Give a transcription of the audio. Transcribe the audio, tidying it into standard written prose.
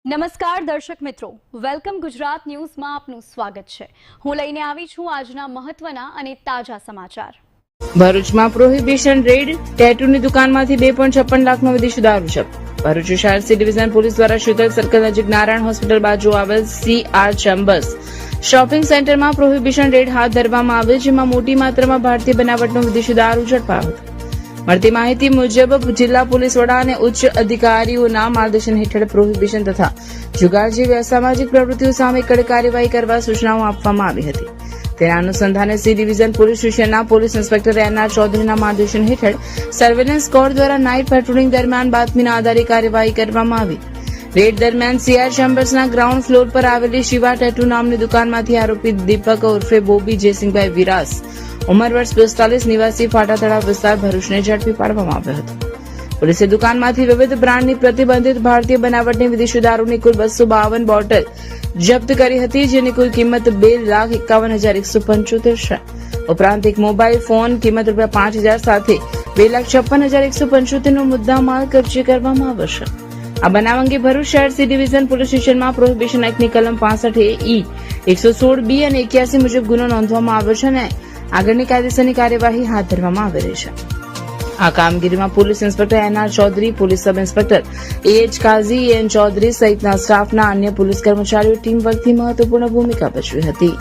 નમસ્કાર દર્શક મિત્રો, વેલકમ ગુજરાત ન્યૂઝમાં આપનું સ્વાગત છે। હું લઈને આવી છું આજના મહત્વના અને તાજા સમાચાર। ભરૂચમાં પ્રોહિબિશન રેડ, ટેટૂની દુકાનમાંથી 2.56 લાખનો વિદેશી દારૂ જપ્ત। ભરૂચ શહેર સી ડિવિઝન પોલીસ દ્વારા શીતલ સર્કલ નજીક નારાયણ હોસ્પિટલ બાજુ આવેલ CR ચેમ્બર્સ શોપિંગ સેન્ટરમાં પ્રોહિબિશન રેડ હાથ ધરવામાં આવેલ, જેમાં મોટી માત્રામાં ભારતીય બનાવટનો વિદેશી દારૂ ઝડપાયો હતો। મળતી માહિતી મુજબ જિલ્લા પોલીસ વડા અને ઉચ્ચ અધિકારીઓના માર્ગદર્શન હેઠળ પ્રોહિબિશન તથા જુગાર જેવી અસામાજિક પ્રવૃત્તિઓ સામે કડક કાર્યવાહી કરવા સૂચનાઓ આપવામાં આવી હતી। તેના અનુસંધાને સી ડિવિઝન પોલીસ સ્ટેશનના પોલીસ ઇન્સ્પેક્ટર NR ચૌધરીના માર્ગદર્શન હેઠળ સર્વેલન્સ સ્ક્વોડ દ્વારા નાઇટ પેટ્રોલિંગ દરમિયાન બાતમીના આધારે કાર્યવાહી કરવામાં આવી। રેડ દરમિયાન CR ચેમ્બર્સના ગ્રાઉન્ડ ફ્લોર પર આવેલી શિવા ટેટુ નામની દુકાનમાંથી આરોપી દીપક ઉર્ફે બોબી જયસિંહભાઈ વિરાસ, ઉંમર વર્ષ 45, નિવાસી ફાટા તળાવ વિસ્તાર, ભરૂચને ઝડપી પાડવામાં આવ્યો હતો। પોલીસે દુકાનમાંથી વિવિધ બ્રાન્ડની પ્રતિબંધિત ભારતીય બનાવટની વિદેશી દારૂની કુલ 252 બોટલ જપ્ત કરી હતી, જેની કુલ કિંમત 2,51,175 છે। ઉપરાંત એક મોબાઈલ ફોન કિંમત ₹5,000 સાથે 2,56,175નો મુદ્દામાલ કબજે કરવામાં આવ્યો છે। આ બનાવ અંગે ભરૂચ શહેર સી ડિવિઝન પોલીસ સ્ટેશનમાં પ્રોહિબિશન એક્ટની કલમ 65A, 116B અને 81 મુજબ ગુનો નોંધવામાં આવ્યો છે અને આગળની કાયદેસરની કાર્યવાહી હાથ ધરવામાં આવી રહી છે। આ કામગીરીમાં police inspector NR Chaudhary, police sub inspector AH Kazi, EN Chaudhary સહિતના સ્ટાફના અન્ય પોલીસ કર્મચારીઓ ટીમ વર્કથી મહત્વપૂર્ણ ભૂમિકા ભજવી હતી।